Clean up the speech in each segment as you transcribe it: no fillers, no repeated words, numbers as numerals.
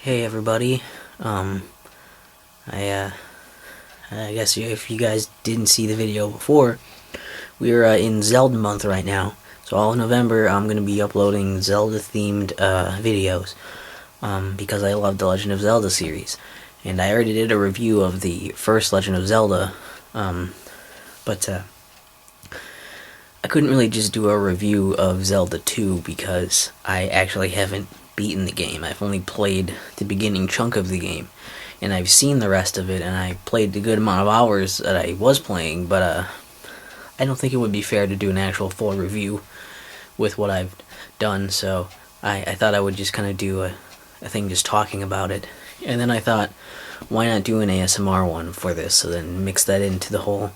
Hey everybody. Um, I I guess if you guys didn't see the video before, we're in Zelda month right now. So all of November, I'm gonna be uploading Zelda-themed videos because I love the Legend of Zelda series, and I already did a review of the first Legend of Zelda, but I couldn't really just do a review of Zelda 2 because I actually haven't beaten the game. I've only played the beginning chunk of the game, and I've seen the rest of it, and I played the good amount of hours that I was playing, but I don't think it would be fair to do an actual full review with what I've done, so I thought I would just kind of do a thing just talking about it. And then I thought, why not do an ASMR one for this, so then mix that into the whole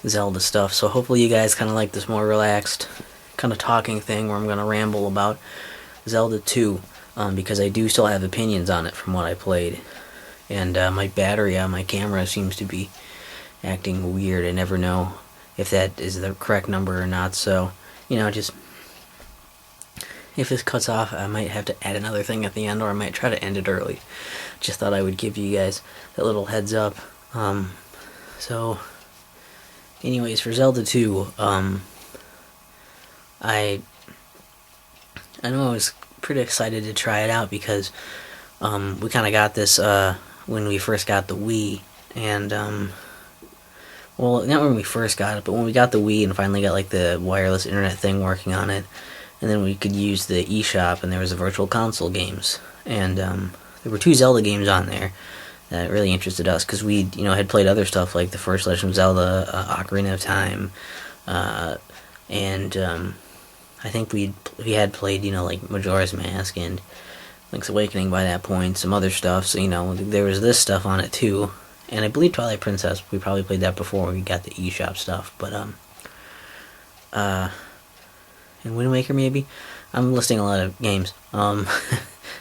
Zelda stuff. So hopefully you guys kind of like this more relaxed kind of talking thing where I'm going to ramble about Zelda 2, because I do still have opinions on it from what I played. And my battery on my camera seems to be acting weird. I never know if that is the correct number or not, so, just if this cuts off, I might have to add another thing at the end, or I might try to end it early. Just thought I would give you guys that little heads up. So anyways, for Zelda 2, I know I was pretty excited to try it out because we kind of got this when we first got the Wii, and well, not when we first got it, but when we got the Wii and finally got like the wireless internet thing working on it, and then we could use the eShop, and there was the virtual console games, and there were 2 Zelda games on there that really interested us because we, had played other stuff like the first Legend of Zelda, Ocarina of Time, and I think we had played, like Majora's Mask and Link's Awakening by that point, some other stuff. So there was this stuff on it too, and I believe Twilight Princess. We probably played that before we got the eShop stuff, but and Wind Waker maybe. I'm listing a lot of games.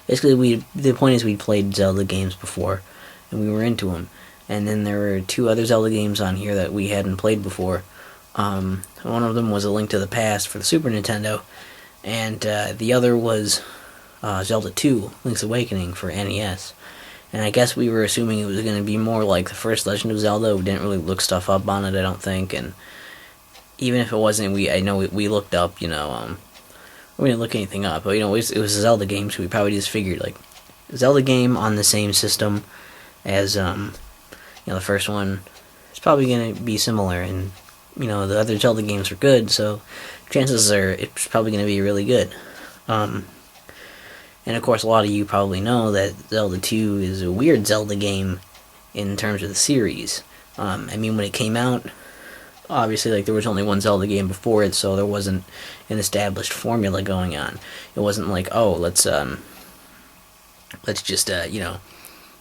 Basically, the point is we played Zelda games before, and we were into them. And then there were 2 other Zelda games on here that we hadn't played before. One of them was A Link to the Past for the Super Nintendo, and the other was Zelda II, Link's Awakening for NES. And I guess we were assuming it was going to be more like the first Legend of Zelda. We didn't really look stuff up on it, I don't think, and even if it wasn't, I know we looked up, we didn't look anything up, but, it was a Zelda game, so we probably just figured, like, Zelda game on the same system as, the first one. It's probably going to be similar, and, the other Zelda games are good, so chances are it's probably going to be really good. And of course, a lot of you probably know that Zelda 2 is a weird Zelda game in terms of the series. When it came out, obviously, like, there was only one Zelda game before it, so there wasn't an established formula going on. It wasn't like, oh, let's just,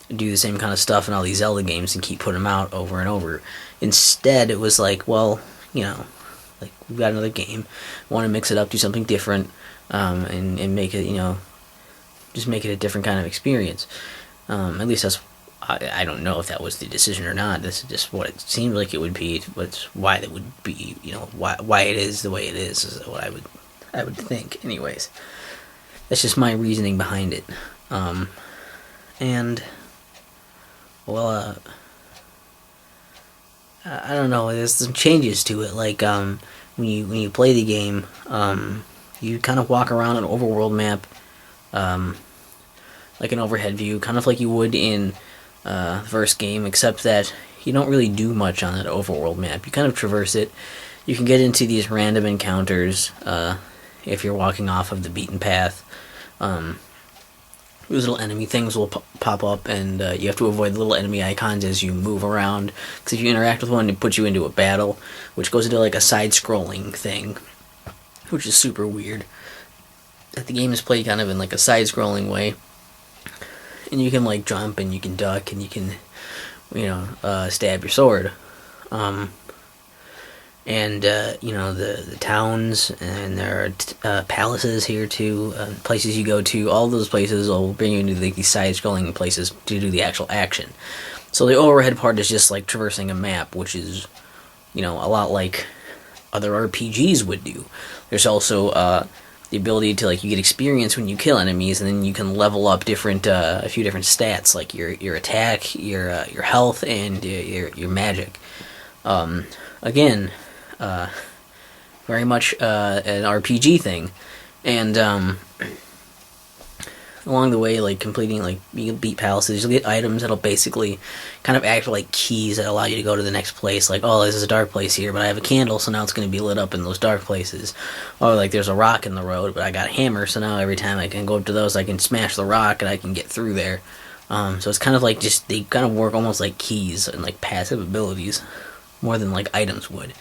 do the same kind of stuff in all these Zelda games and keep putting them out over and over. Instead, it was like, well, like, we've got another game, want to mix it up, do something different, and make it, just make it a different kind of experience. At least that's, I don't know if that was the decision or not. This is just what it seemed like it would be. What's why it would be, why it is the way it is what I would think. Anyways, that's just my reasoning behind it. And well, I don't know. There's some changes to it. Like when you play the game, you kind of walk around an overworld map, like an overhead view, kind of like you would in the first game, except that you don't really do much on that overworld map. You kind of traverse it. You can get into these random encounters if you're walking off of the beaten path. Those little enemy things will pop up, and you have to avoid the little enemy icons as you move around, because if you interact with one, it puts you into a battle, which goes into like a side-scrolling thing, which is super weird. That the game is played kind of in like a side-scrolling way, and you can like jump, and you can duck, and you can, stab your sword. The towns, and there are palaces here too, places you go to. All those places will bring you into these side-scrolling places to do the actual action. So the overhead part is just like traversing a map, which is, a lot like other RPGs would do. There's also the ability to, like, you get experience when you kill enemies, and then you can level up different a few different stats, like your attack, your health, and your magic. Again, very much an RPG thing, and along the way, like, completing, like, you beat palaces, you'll get items that'll basically kind of act like keys that allow you to go to the next place. Like, oh, this is a dark place here, but I have a candle, so now it's going to be lit up in those dark places. Or, like, there's a rock in the road, but I got a hammer, so now every time I can go up to those, I can smash the rock and I can get through there. So it's kind of like, just, they kind of work almost like keys and, like, passive abilities, more than, like, items would.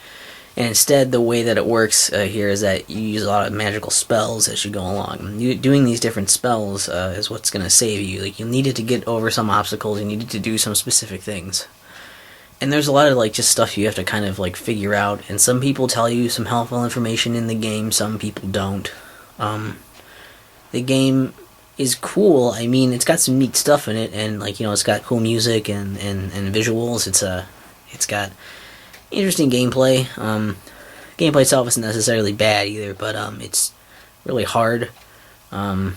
And instead, the way that it works here is that you use a lot of magical spells as you go along. Doing these different spells is what's going to save you. Like, you needed to get over some obstacles, you needed to do some specific things. And there's a lot of, like, just stuff you have to kind of, like, figure out. And some people tell you some helpful information in the game, some people don't. The game is cool. I mean, it's got some neat stuff in it, and, like, you know, it's got cool music and visuals. It's got interesting gameplay. Gameplay itself isn't necessarily bad either, but it's really hard. And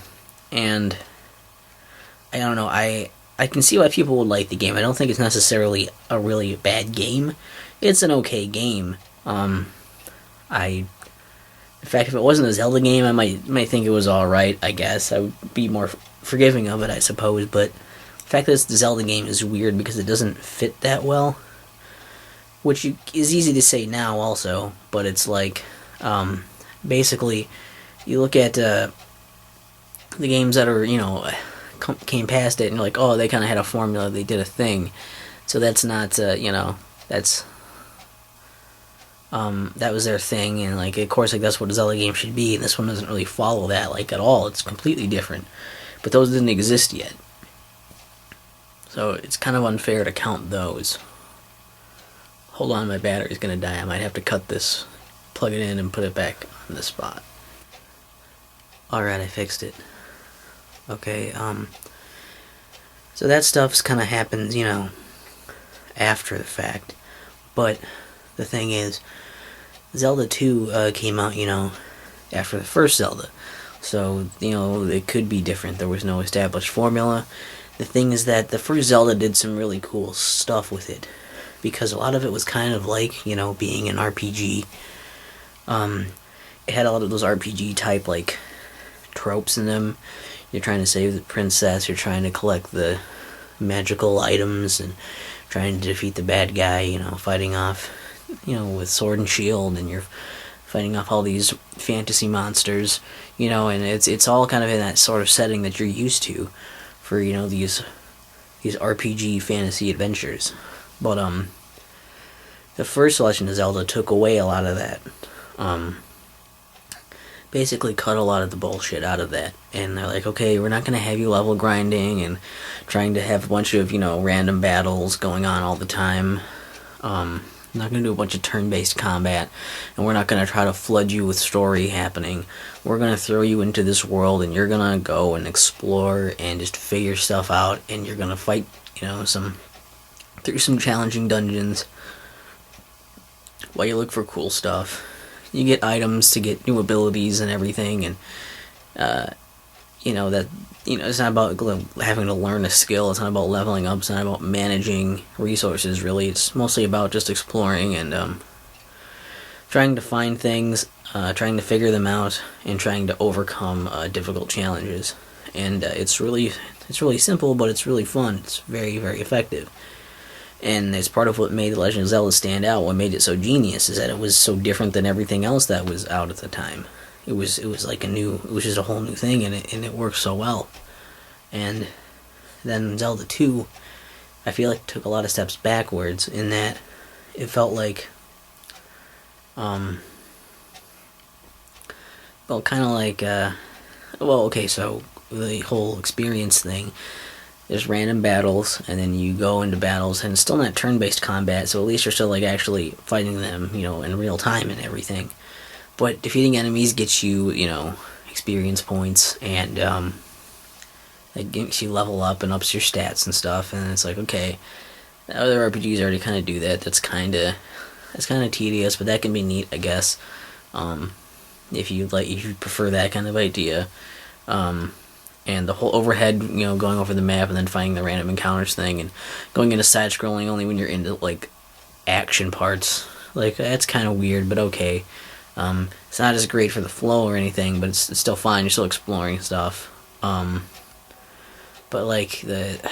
I don't know, I can see why people would like the game. I don't think it's necessarily a really bad game. It's an okay game. In fact, if it wasn't a Zelda game, I might think it was alright, I guess. I would be more forgiving of it, I suppose, but the fact that it's the Zelda game is weird because it doesn't fit that well. Which is easy to say now also, but it's like, basically, you look at the games that are, you know, came past it, and you're like, oh, they kind of had a formula, they did a thing. So that's not, you know, that was their thing, and, like, of course, like, that's what a Zelda game should be, and this one doesn't really follow that, like, at all. It's completely different. But those didn't exist yet. So it's kind of unfair to count those. Hold on, my battery's gonna die. I might have to cut this, plug it in, and put it back on the spot. Alright, I fixed it. Okay, so that stuff's kinda happens, you know, after the fact. But the thing is, Zelda 2 came out, you know, after the first Zelda. So, you know, it could be different. There was no established formula. The thing is that the first Zelda did some really cool stuff with it, because a lot of it was kind of like, you know, being an RPG. It had a lot of those RPG type, like, tropes in them. You're trying to save the princess, you're trying to collect the magical items, and trying to defeat the bad guy, you know, fighting off, you know, with sword and shield, and you're fighting off all these fantasy monsters, you know, and it's all kind of in that sort of setting that you're used to for, you know, these RPG fantasy adventures. But, the first Legend of Zelda took away a lot of that. Basically cut a lot of the bullshit out of that. And they're like, okay, we're not going to have you level grinding and trying to have a bunch of, you know, random battles going on all the time. We're not going to do a bunch of turn-based combat. And we're not going to try to flood you with story happening. We're going to throw you into this world, and you're going to go and explore and just figure stuff out. And you're going to fight, you know, through some challenging dungeons while you look for cool stuff. You get items to get new abilities and everything, and you know, that, you know, it's not about having to learn a skill, it's not about leveling up, it's not about managing resources, really. It's mostly about just exploring and trying to find things, trying to figure them out, and trying to overcome difficult challenges. And it's really simple, but it's really fun. It's very, very effective. And it's part of what made The Legend of Zelda stand out. What made it so genius is that it was so different than everything else that was out at the time. It was like it was just a whole new thing, and it worked so well. And then Zelda 2, I feel like took a lot of steps backwards in that it felt like, well, kind of like, well, okay, so the whole experience thing. There's random battles, and then you go into battles, and it's still not turn-based combat, so at least you're still, like, actually fighting them, you know, in real time and everything. But defeating enemies gets you, you know, experience points, and it gets you level up and ups your stats and stuff, and it's like, okay, other RPGs already kind of do that. That's kind of tedious, but that can be neat, I guess. if you prefer that kind of idea. And the whole overhead, going over the map and then finding the random encounters thing, and going into side scrolling only when you're into like action parts. Like, that's kind of weird, but okay. It's not as great for the flow or anything, but it's still fine. You're still exploring stuff. But like it's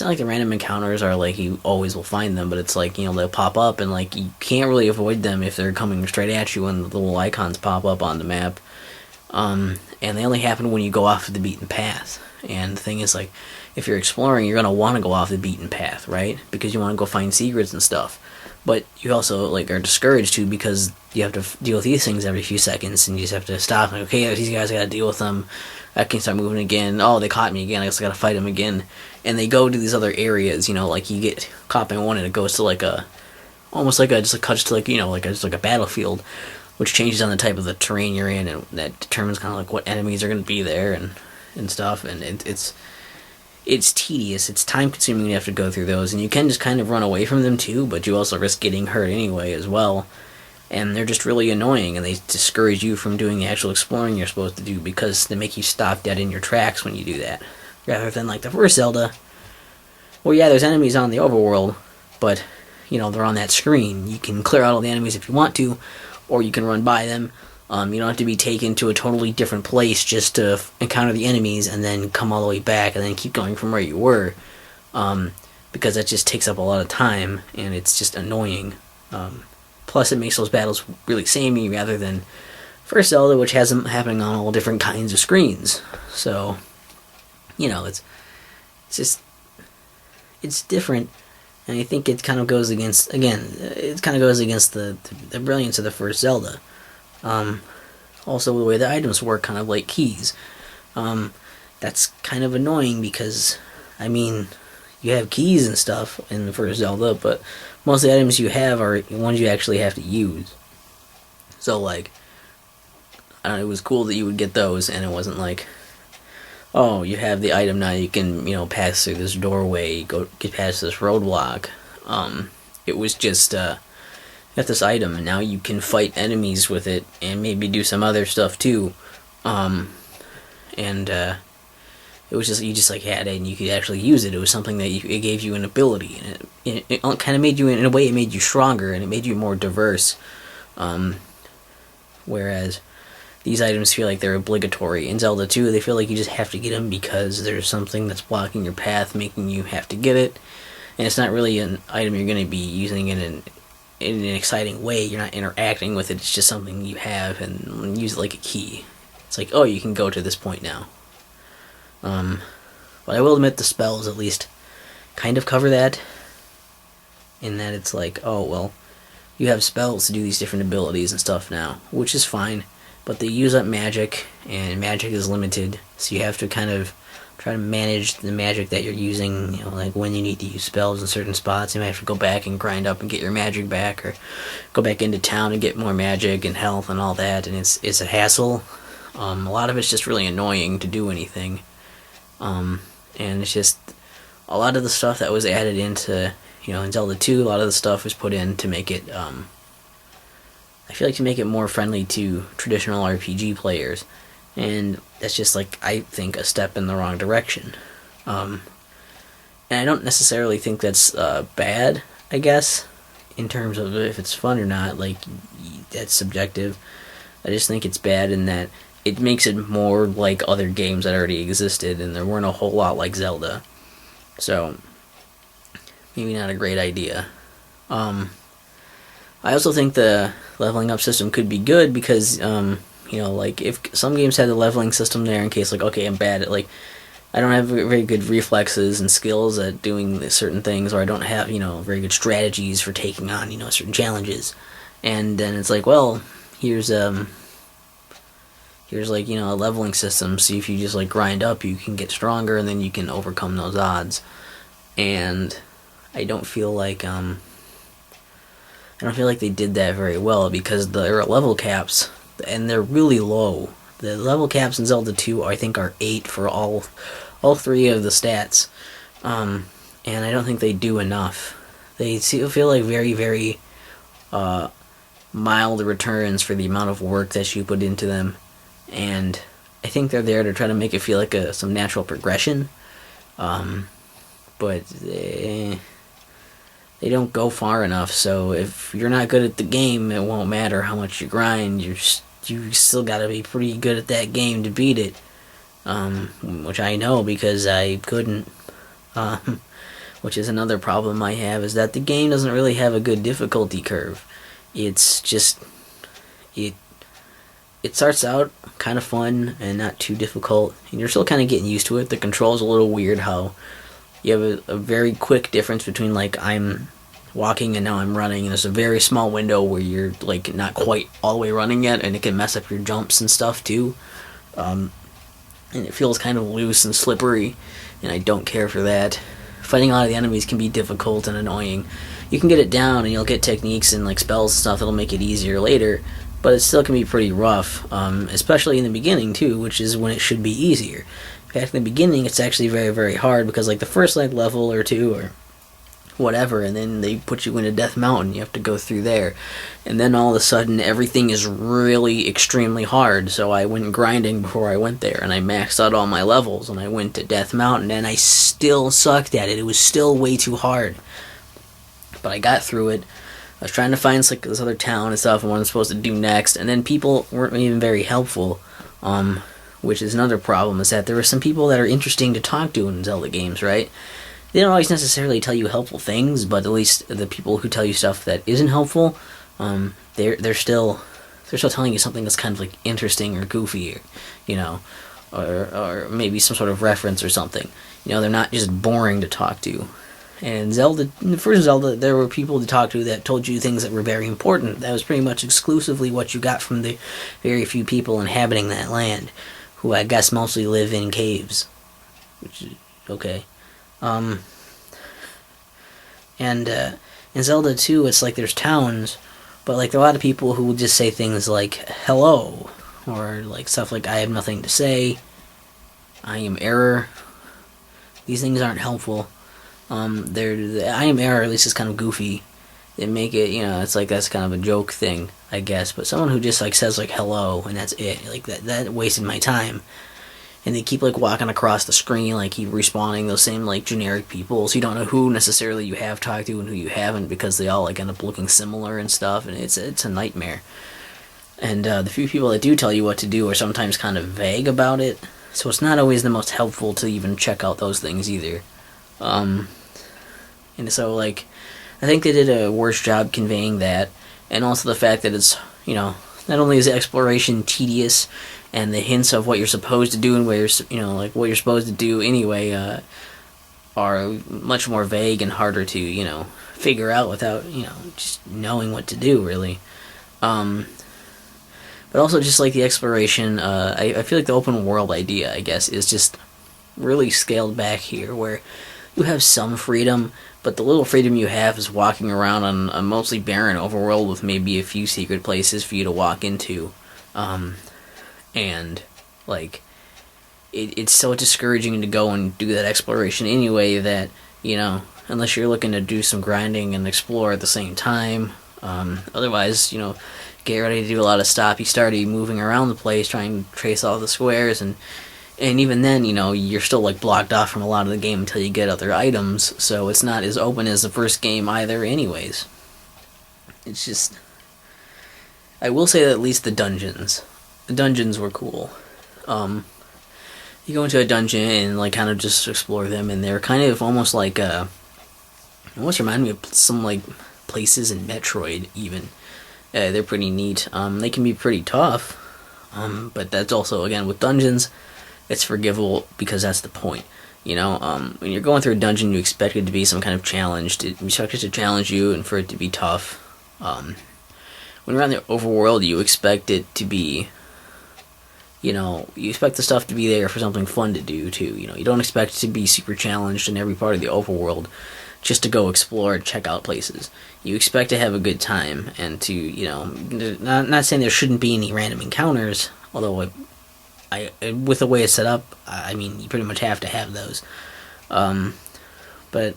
not like the random encounters are like you always will find them, but it's like, they'll pop up and like you can't really avoid them if they're coming straight at you when the little icons pop up on the map. And they only happen when you go off the beaten path. And the thing is, like, if you're exploring, you're gonna want to go off the beaten path, right? Because you want to go find secrets and stuff. But you also like are discouraged too, because you have to deal with these things every few seconds, and you just have to stop. Like, okay, these guys, I gotta deal with them. I can start moving again. Oh, they caught me again. I guess I gotta fight them again. And they go to these other areas. Like you get caught by one, and it goes to like almost like just cuts to like just like a battlefield, which changes on the type of the terrain you're in, and that determines kind of like what enemies are gonna be there and stuff. And it's tedious. It's time consuming. You have to go through those, and you can just kind of run away from them too, but you also risk getting hurt anyway as well. And they're just really annoying, and they discourage you from doing the actual exploring you're supposed to do, because they make you stop dead in your tracks when you do that. Rather than like the first Zelda, well, yeah, there's enemies on the overworld, but they're on that screen. You can clear out all the enemies if you want to, or you can run by them. You don't have to be taken to a totally different place just to encounter the enemies and then come all the way back and then keep going from where you were, because that just takes up a lot of time, and it's just annoying. Plus, it makes those battles really samey rather than first Zelda, which has them happening on all different kinds of screens. So, it's different, and I think it kind of goes against the brilliance of the first Zelda. Also, the way the items work, kind of like keys. That's kind of annoying because, you have keys and stuff in the first Zelda, but most of the items you have are ones you actually have to use. So, like, I don't know, it was cool that you would get those, and it wasn't like, oh, you have the item now, you can, pass through this doorway, get past this roadblock. It was just, you have this item, and now you can fight enemies with it, and maybe do some other stuff too. It was just, you just like had it, and you could actually use it. It was something that it gave you an ability, and it kind of made you, in a way, it made you stronger, and it made you more diverse. Whereas these items feel like they're obligatory. In Zelda 2, they feel like you just have to get them because there's something that's blocking your path, making you have to get it. And it's not really an item you're going to be using in an exciting way. You're not interacting with it. It's just something you have, and use it like a key. It's like, oh, you can go to this point now. But I will admit the spells at least kind of cover that, in that it's like, oh, well, you have spells to do these different abilities and stuff now, which is fine, but they use up magic, and magic is limited, so you have to kind of try to manage the magic that you're using, like when you need to use spells in certain spots. You might have to go back and grind up and get your magic back, or go back into town and get more magic and health and all that, and it's a hassle. A lot of it's just really annoying to do anything. And it's just, a lot of the stuff that was added into, in Zelda 2, a lot of the stuff was put in to make it, I feel like to make it more friendly to traditional RPG players. And that's just, like, I think, a step in the wrong direction. And I don't necessarily think that's bad, I guess, in terms of if it's fun or not. Like, that's subjective. I just think it's bad in that it makes it more like other games that already existed, and there weren't a whole lot like Zelda. So, maybe not a great idea. I also think the leveling up system could be good because, like, if some games had the leveling system there in case, like, okay, I'm bad at, like, I don't have very good reflexes and skills at doing certain things, or I don't have, very good strategies for taking on, certain challenges. And then it's like, well, here's like, a leveling system, so if you just, like, grind up, you can get stronger, and then you can overcome those odds. And I don't feel like they did that very well, because there are level caps, and they're really low. The level caps in Zelda 2, I think, are 8 for all three of the stats. And I don't think they do enough. They feel like very, very mild returns for the amount of work that you put into them, and I think they're there to try to make it feel like some natural progression, but they don't go far enough. So if you're not good at the game, it won't matter how much you grind. You still gotta be pretty good at that game to beat it, which I know because I couldn't. Which is another problem I have, is that the game doesn't really have a good difficulty curve. It's just it starts out kind of fun and not too difficult, and you're still kind of getting used to it. The control's a little weird, how you have a very quick difference between, like, I'm walking and now I'm running, and there's a very small window where you're, like, not quite all the way running yet, and it can mess up your jumps and stuff too. And it feels kind of loose and slippery, and I don't care for that. Fighting a lot of the enemies can be difficult and annoying. You can get it down and you'll get techniques and like spells and stuff that'll make it easier later, but it still can be pretty rough, especially in the beginning too, which is when it should be easier. In fact, in the beginning it's actually very, very hard, because like the first like level or two or whatever, and then they put you into Death Mountain, you have to go through there, and then all of a sudden everything is really extremely hard. So I went grinding before I went there, and I maxed out all my levels, and I went to Death Mountain, and I still sucked at it. It was still way too hard, but I got through it. I was trying to find like this other town and stuff and what I'm supposed to do next, and then people weren't even very helpful, which is another problem, is that there are some people that are interesting to talk to in Zelda games, right? They don't always necessarily tell you helpful things, but at least the people who tell you stuff that isn't helpful, they're still telling you something that's kind of like interesting or goofy, or maybe some sort of reference or something. They're not just boring to talk to. And in the first Zelda, there were people to talk to that told you things that were very important. That was pretty much exclusively what you got from the very few people inhabiting that land, who I guess mostly live in caves, which is okay. And in Zelda 2, it's like there's towns, but like there are a lot of people who will just say things like hello, or like stuff like I have nothing to say, I am error. These things aren't helpful. The I am error at least is kind of goofy. They make it, it's like that's kind of a joke thing, I guess. But someone who just like says like hello and that's it, like that wasted my time. And they keep like walking across the screen, like keep respawning those same like generic people, so you don't know who necessarily you have talked to and who you haven't, because they all like end up looking similar and stuff, and it's a nightmare. And the few people that do tell you what to do are sometimes kind of vague about it, so it's not always the most helpful to even check out those things either. And so like I think they did a worse job conveying that, and also the fact that it's not only is the exploration tedious, and the hints of what you're supposed to do and where what you're supposed to do anyway are much more vague and harder to figure out without just knowing what to do, really. But also just like the exploration, I feel like the open world idea, I guess, is just really scaled back here, where you have some freedom, but the little freedom you have is walking around on a mostly barren overworld with maybe a few secret places for you to walk into. And like it's so discouraging to go and do that exploration anyway, that unless you're looking to do some grinding and explore at the same time, otherwise get ready to do a lot of stoppy starty moving around the place trying to trace all the squares, and even then you're still like blocked off from a lot of the game until you get other items, so it's not as open as the first game either anyways. It's just, I will say that at least the dungeons were cool. You go into a dungeon and like kind of just explore them, and they're kind of almost like almost remind me of some like places in Metroid even. They're pretty neat. They can be pretty tough, but that's also, again, with dungeons, it's forgivable because that's the point. When you're going through a dungeon, you expect it to be some kind of challenge. You expect it to challenge you and for it to be tough. When you're on the overworld, you expect it to be, you expect the stuff to be there for something fun to do, too. You don't expect it to be super challenged in every part of the overworld just to go explore and check out places. You expect to have a good time and to, not saying there shouldn't be any random encounters, although I with the way it's set up, I mean, you pretty much have to have those. But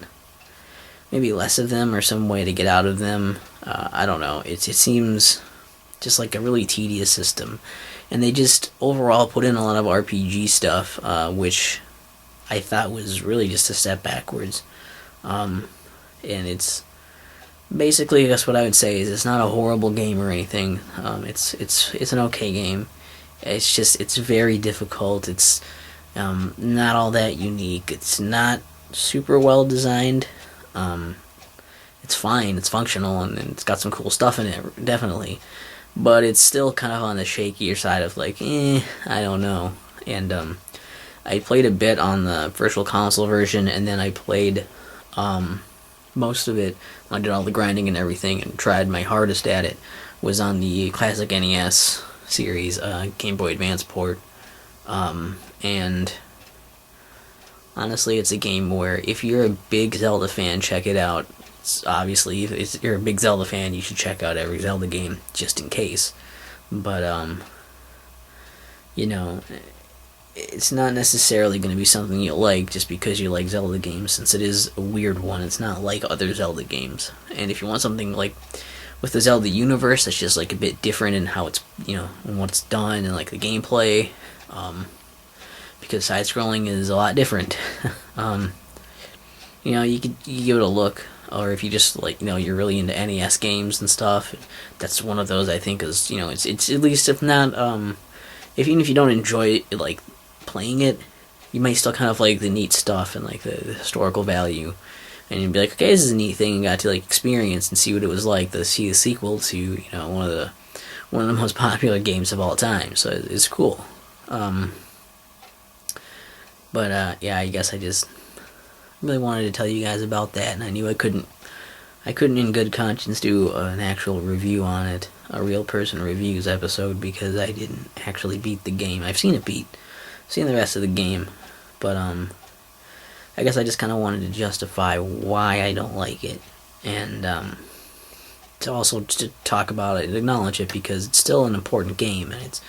maybe less of them or some way to get out of them. I don't know. It seems just like a really tedious system, and they just overall put in a lot of RPG stuff, which I thought was really just a step backwards. And it's basically, I guess what I would say is it's not a horrible game or anything. It's an okay game. It's just it's very difficult. It's not all that unique. It's not super well designed. It's fine. It's functional and it's got some cool stuff in it, definitely. But it's still kind of on the shakier side of like, I don't know. And I played a bit on the Virtual Console version, and then I played most of it. I did all the grinding and everything, and tried my hardest at it. Was on the classic NES series, Game Boy Advance port, and honestly, it's a game where if you're a big Zelda fan, check it out. Obviously, if you're a big Zelda fan, you should check out every Zelda game, just in case. But, you know, it's not necessarily going to be something you'll like just because you like Zelda games, since it is a weird one. It's not like other Zelda games. And if you want something like with the Zelda universe that's just like a bit different in how it's, you know, and what it's done and like the gameplay, because side-scrolling is a lot different. You know, you could give it a look. Or if you just, like, you know, you're really into NES games and stuff, that's one of those I think is, you know, it's at least, if not, even if you don't enjoy it, like, playing it, you might still kind of like the neat stuff and, like, the historical value. And you'd be like, okay, this is a neat thing, and got to, like, experience and see what it was like to see the sequel to, you know, one of the most popular games of all time, so it's cool. But, yeah, I guess I just really wanted to tell you guys about that, and I knew I couldn't in good conscience do an actual review on it, a real person reviews episode, because I didn't actually beat the game. I've seen it beat, seen the rest of the game, but I guess I just kind of wanted to justify why I don't like it, and to also to talk about it, acknowledge it, because it's still an important game, and it's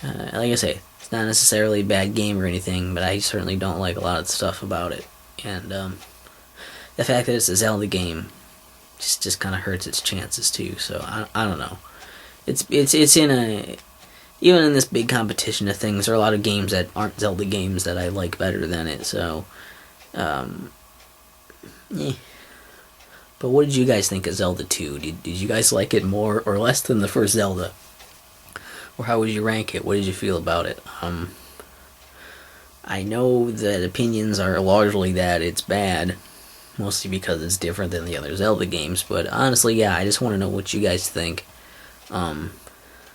like I say, it's not necessarily a bad game or anything, but I certainly don't like a lot of the stuff about it. And the fact that it's a Zelda game just kind of hurts its chances too. So I don't know. It's in a, even in this big competition of things, there are a lot of games that aren't Zelda games that I like better than it. So, But what did you guys think of Zelda 2? Did you guys like it more or less than the first Zelda? Or how would you rank it? What did you feel about it? I know that opinions are largely that it's bad, mostly because it's different than the other Zelda games, but honestly, yeah, I just want to know what you guys think. I'm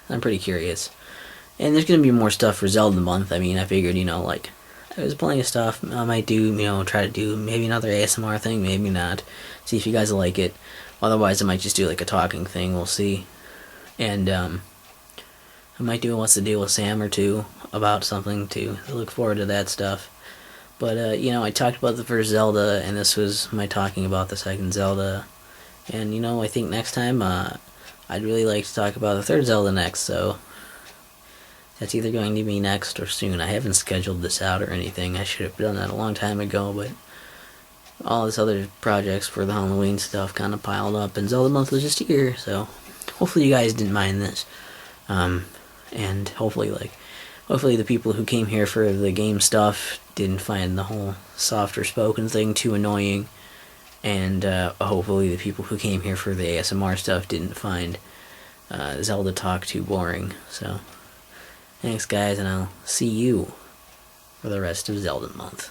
pretty curious. And there's going to be more stuff for Zelda month. I mean, I figured, you know, like, there's plenty of stuff I might do, you know, try to do maybe another ASMR thing, maybe not. See if you guys like it. Otherwise, I might just do like a talking thing, we'll see. And, I might do a What's the Deal with Sam or two about something too. I look forward to that stuff. But, you know, I talked about the first Zelda, and this was my talking about the second Zelda. And, you know, I think next time, I'd really like to talk about the third Zelda next, so that's either going to be next or soon. I haven't scheduled this out or anything. I should have done that a long time ago, but all this other projects for the Halloween stuff kind of piled up, and Zelda month was just here, so hopefully you guys didn't mind this. And hopefully the people who came here for the game stuff didn't find the whole softer spoken thing too annoying, and hopefully the people who came here for the ASMR stuff didn't find Zelda talk too boring. So, thanks guys, and I'll see you for the rest of Zelda month.